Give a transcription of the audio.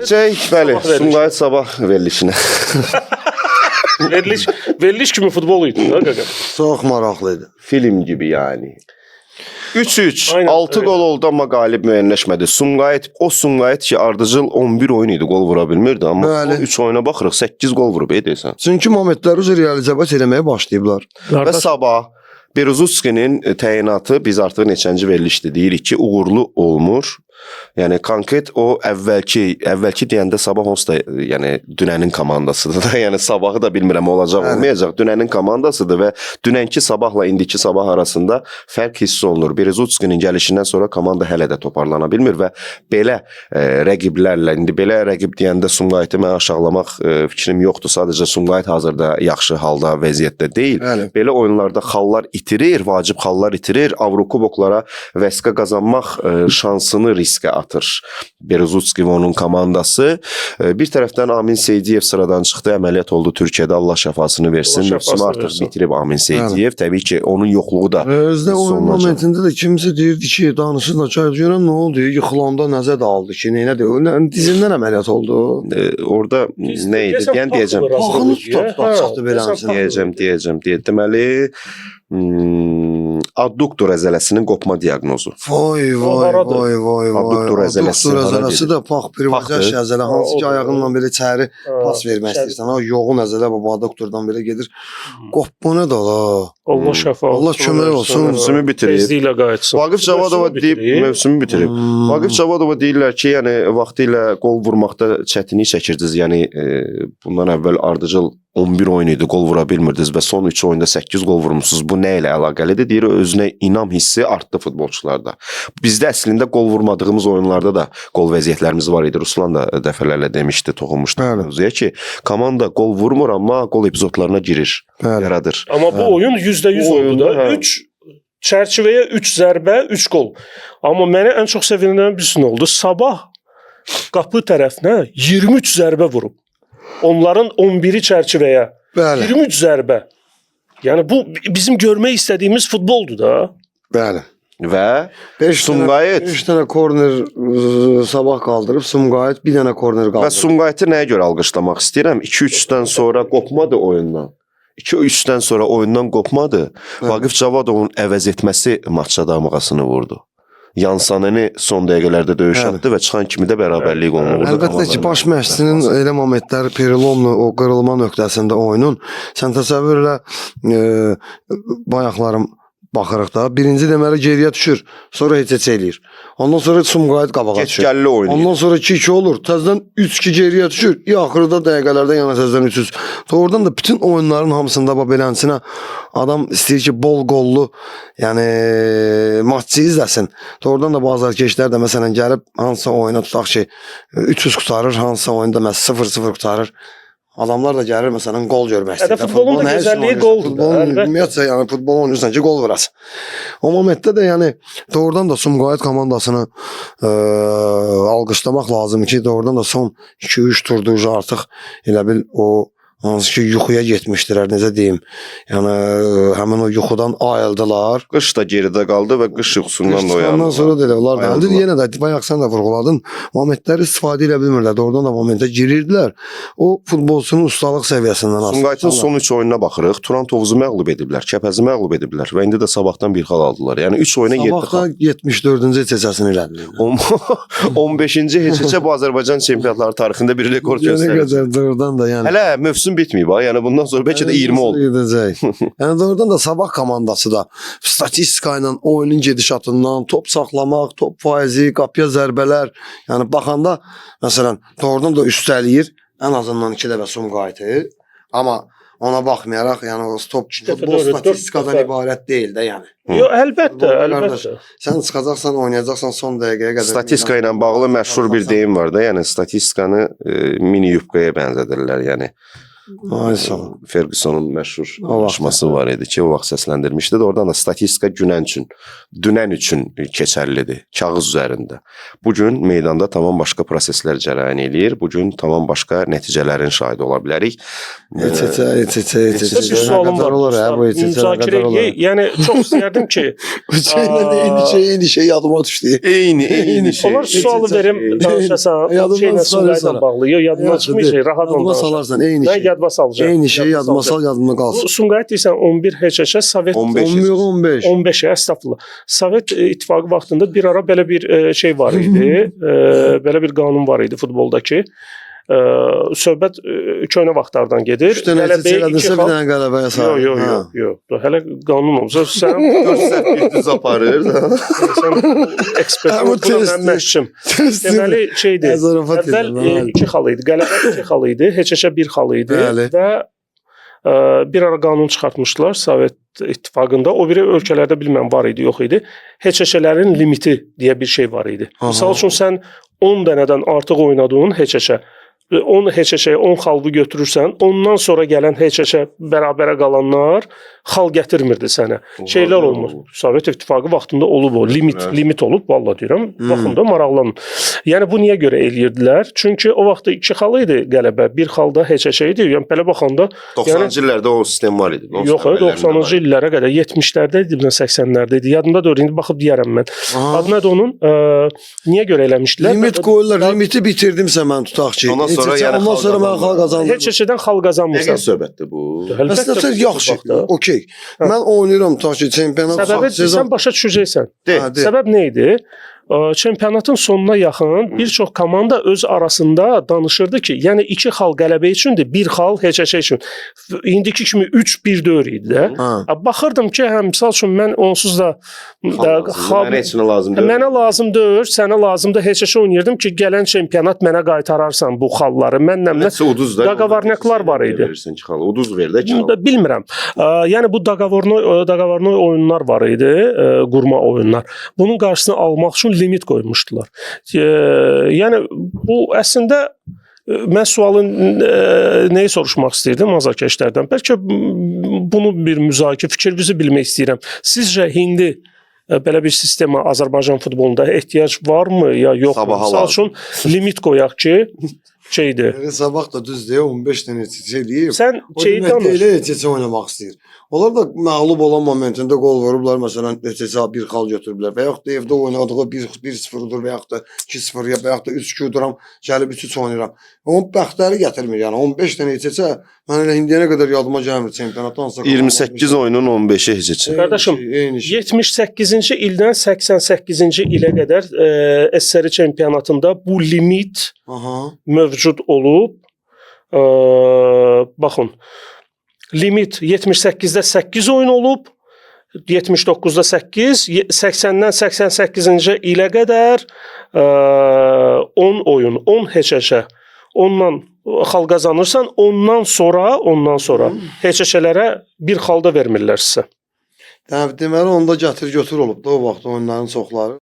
Bəli, Sumqayıt sabah verilişinə. Veriliş kimi futbol idi ha qaqa. Çox maraqlıydı. Film gibi yani. 3-3, Aynen, 6 öyle. gol oldu ama galip müəyyənləşmədi. Sumqayıt ki ardıcıl 11 oyun idi, gol vura bilmirdi. Amma Bəli. son 3 oyuna baxırıq, 8 gol vurub deyirsən. Çünki momentləri üzr realizasiya eləməyə başlayıblar. Və sabah Berezutskinin təyinatı biz artıq neçənci verilişdir deyirik ki, uğurlu olmur. Yəni konkret o əvvəlki deyəndə Sabah onsuz da yəni dünənin komandasıdır da. Yəni sabahı da bilmirəm olacaq olmayacaq. Dünənin komandasıdır və dünənki Sabahla indiki Sabah arasında fərq hiss olunur. Berezutskinin gəlişindən sonra komanda hələ də toparlana bilmir və belə rəqiblərlə indi belə rəqib deyəndə Sumqayıtı mən aşağılamaq fikrim yoxdur. Sadəcə Sumqayıt hazırda yaxşı halda, vəziyyətdə deyil. Bəli. Belə oyunlarda xallar itirir, vacib xallar itirir. Avrokuboklara vəsqə qazanmaq şansını riskə atır. Berezutski və onun komandası. Bir tərəfdən Amin Seydiyev sıradan çıxdı, əməliyyat oldu Türkiyədə. Allah şəfasını versin. Mövsümü artıq bitirib Amin Seydiyev. Təbii ki, onun yoxluğu da Özdə oyun momentində də kimsə deyirdi ki, danışırlar, görən nə oldu? Yıxılanda nəzə daldı ki, nədir? Dizindən əməliyyat oldu. Orada nə idi? Deyəcəm. Paxını tutdu beləmsin. Deyəcəm. Deməli, adduktor əzələsinin qopma diaqnozu. Vay. Adduktor əzələsi də pax privatizasiya əzələ, hansı ki ayağınla belə içəri pas vermək istəyirsən. Ha, yoğun əzələ bu adduktordan belə gedir. Qopma nə da la? Allah şəfa. Allah kömək olsun. Mövsümü bitirib. Tezliklə qayıtsın. Vaqif Cavadova deyib, mövsümü bitirib. Vaqif Cavadova deyirlər ki, yəni vaxtilə qol vurmaqda çətinlik çəkirdiniz. Yəni bundan əvvəl ardıcıl 11 oyun idi, gol vura bilmirdiniz və son 3 oyunda 8 gol vurmuşsunuz. Bu nə ilə əlaqəlidir? Deyir, özünə inam hissi artdı futbolçularda. Bizdə əslində gol vurmadığımız oyunlarda da gol vəziyyətlərimiz var idi. Ruslan da dəfələrlə demişdi, toxunmuşdu mövzuya ki, komanda gol vurmur, amma gol epizodlarına girir, yaradır. Amma bu oyun %100 oldu da. 3 çərçivəyə 3 zərbə, 3 gol. Amma mənə ən çox sevindirən bir şey oldu. Sabah qapı tərəfinə 23 zərbə vurub. Onların 11'i çərçivəyə. 23 zərbə. Yəni bu bizim görmək istədiyimiz futboldur da. Bəli. Və Sumqayıt 3 dənə korner Sabah qaldırıb, Sumqayıt bir dənə korner qaldırıb. Və Sumqayıtı nəyə görə alqışlamaq istəyirəm? 2-3-dən sonra qopmadı oyundan. 2-3-dən sonra oyundan qopmadı. Vaqif Cavadovun əvəz etməsi maçça damğasını vurdu. Yansanını son dəqiqələrdə döyüş atdı və çıxan kimi də bərabərlik olunurdu. Əlbəttə ki, baş məşqçinin elə momentləri Perilonla o qırılma nöqtəsində oyunun, sən təsəvvür elə bayaqlarım baxırıq da, birinci deməli geriyə düşür, sonra heç eləyir. Ondan sonra Sumqayıt qabağa düşür. Geçgəlli oynayır. Ondan sonra 2-2 olur, təzədən 3-2 geriyə düşür. Axırda dəqiqələrdə yana təzədən 3-3. Doğrudan da bütün oyunların hamısında belənsinə adam istəyir ki, bol qollu, yəni maçı izləsin. Doğrudan da bazı erkəklər də məsələn gəlib hansısa oyuna tutaq ki, 300 qutarır, hansısa oyunda 0-0 qutarır. Adamlar da gəlir məsələn gol görmək istəyir. Futbolun da gözəlliyi goldur. Ümumiyyətlə yəni futbol oynayırsan ki, gol vurasın. O momentdə də yəni doğrudan da Sumqayıt komandasını alqışlamaq lazım ki, doğrudan da son 2-3 turda artıq elə bil o hansı ki yuxuya getmişdilər, necə deyim. Yəni həmin o yuxudan ayıldılar. Qış da geridə qaldı və qış yuxusundan da oyandı. Ondan sonra da elə onlar da. Yenə də bayaq sən də vurğuladın. Momentləri istifadə edə bilmirlər. Doğrudan da momentə girirdilər. O futbolçunun ustalıq səviyyəsindən asılı. Sumqayıtın son 3 oyununa baxırıq. Turan-Tovuzu məğlub ediblər, Kəpəzi məğlub ediblər və indi də Sabahdan bir xal aldılar. Yəni 3 oyuna 7 xal. Sabahda 74-cü heçəsini elədilər. 15-ci heçə bu Azərbaycan çempionatları tarixində bir rekord göstərir. Doğrudan da yəni. Hələ mövsüm bitməyib ha. Yəni bundan sonra bəlkə də 20 oldu. Yəni doğrudan da Sabah komandası da statistika ilə oyunun gedişatından, top saxlamaq, top faizi, qapıya zərbələr, yəni baxanda məsələn doğrudan da üstələyir ən azından 2 dəfə Sumqayıtı. Amma ona baxmayaraq, yəni o top futbol statistikadan ibarət deyil də yəni. Yox, əlbəttə. Sən çıxacaqsan, oynayacaqsan son dəqiqəyə qədər. Statistika ilə bağlı məşhur bir deyim var da, yəni statistikanı mini yubkaya bənzədirlər, yəni. Ay sağ ol. Fergusonun məşhur O vaxt. danışması var idi ki, o vaxt səsləndirmişdi də oradan da statistika dünən üçün keçərlidir kağız üzərində. Bu gün meydanda tamam başqa proseslər cərəyan eləyir. Bu gün tamam başqa nəticələrin şahidi ola bilərik. Bir sualım var. Olur ha bu Müzakirə yəni çox istərdim ki, eyni şey yadıma düşdü. Eyni şey. onlar sualı verim danışasan, Yadımdan şeylə sonra. sürəylə bağlı. Yadına çıxmayacaq, rahat ol. Yadıma salarsan eyni Mən şey. yadıma salacağam. Eyni şey yadıma sal, yadıma Bu qalsın. Sumqayıt deyirsən 11 HÇŞ Sovet 15. 15. 15 əstəğfurullah. Sovet İttifaqı vaxtında bir ara belə bir şey var idi. Belə bir qanun var idi futboldakı. Söhbət köhnə vaxtlardan gedir. 3 dənə elədirsə bir dənə qələbəyə sahib. Yox. Hələ qanun olsa sən düz aparır. sən ekspert olsan məşqçim. Deməli şeydir. Əvvəl 2 xal idi. Qələbə 2 xal idi. HÇŞ 1 xal idi Bəli. və bir ara qanun çıxartmışlar Sovet İttifaqında. O biri ölkələrdə bilməm var idi, yox idi. HÇŞ-lərin limiti deyə bir şey var idi. Məsəl üçün sən 10 dənədən artıq oynadığın HÇŞ 10 HÇŞ-yə 10 xalqı götürürsən, ondan sonra gələn HÇŞ bərabərə qalanlar xal gətirmirdi sənə. Şeylər olmur. Sovet İttifaqı vaxtında olub o. Limit olub, vallahi deyirəm. Baxın da maraqlanın. Yəni bu niyə görə eləyirdilər? Çünki o vaxtda 2 xal idi qələbə, 1 xalda HÇŞ idi. Yəni belə baxanda 90-cı illərdə o sistem var idi. yox, 90-cı illərə qədər, 70-lərdə idi, 80-lərdə idi. Yadımda deyil, indi baxıb deyərəm mən. Adı nədir onun? Niyə görə eləmişdilər? Limit qoyurlar, limiti bitirdimsə mən tutaq ki. Ondan sonra mən xal qazandım. HÇŞ-dən xal qazanmırsan. Dəqiq söhbətdir bu. Əslində yaxşı, okey. Mən oynayıram tutaq ki, çempionat Səbəbi sən başa düşəcəksən. Səbəb nə idi? Çempionatın sonuna yaxın bir çox komanda öz arasında danışırdı ki, yəni 2 xal qələbə üçündür, 1 xal HÇŞ üçün. İndiki kimi 3-1 deyil idi də. Baxırdım ki, misal üçün mən onsuz da Mənə heç nə lazım deyil. Mənə lazım deyil, sənə lazımdır HÇŞ oynayırdım ki, gələn çempionat mənə qaytararsan bu xalları. Mənlə uduz da. Daqavarnaklar var idi. Verirsən ki, xal uduz ver də ki. Bilmirəm. Yəni bu daqavarnoy oyunlar var idi, qurma oyunlar. Bunun qarşısını almaq üçün limit qoymuşdular. Yəni bu əslində mən sualın nəyi soruşmaq istəyirdim azarkeşlərdən. Bəlkə bunu bir müzakirə fikrinizi bilmək istəyirəm. Sizcə indi belə bir sistemə Azərbaycan futbolunda ehtiyac varmı ya yoxmu? Məsəl üçün limit qoyaq ki, şeydir. Sabah da düzdür, 15 dənə şey deyib. Sən şeyi danış. Elə heç oynamaq istəyir. Onlar da məğlub olan momentində qol vurublar. Məsələn, neçə bir xal götürüblər. Və yaxud da evdə oynadığı 1-0-dur və yaxud da 2-0 ya və yaxud da 3-2 duram, gəlib 3-3 oynayıram. Onun bəxtləri gətirmir. Yəni 15 dənə heçə mən elə indiyənə qədər yadıma gəlmir çempionatdan sonra. 28 oyunun 15-i heçə. Qardaşım, 78-ci ildən 88-ci ilə qədər SSR çempionatında bu limit mövcud olub. Baxın. Limit 78-də 8 oyun olub, 79-da 8, 80-dən 88-ci ilə qədər 10 oyun, 10 HÇŞ. Ondan xal qazanırsan, ondan sonra HÇŞ-lərə bir xalda vermirlər sizə. Deməli onda gətir götür olub da o vaxt oyunların çoxları.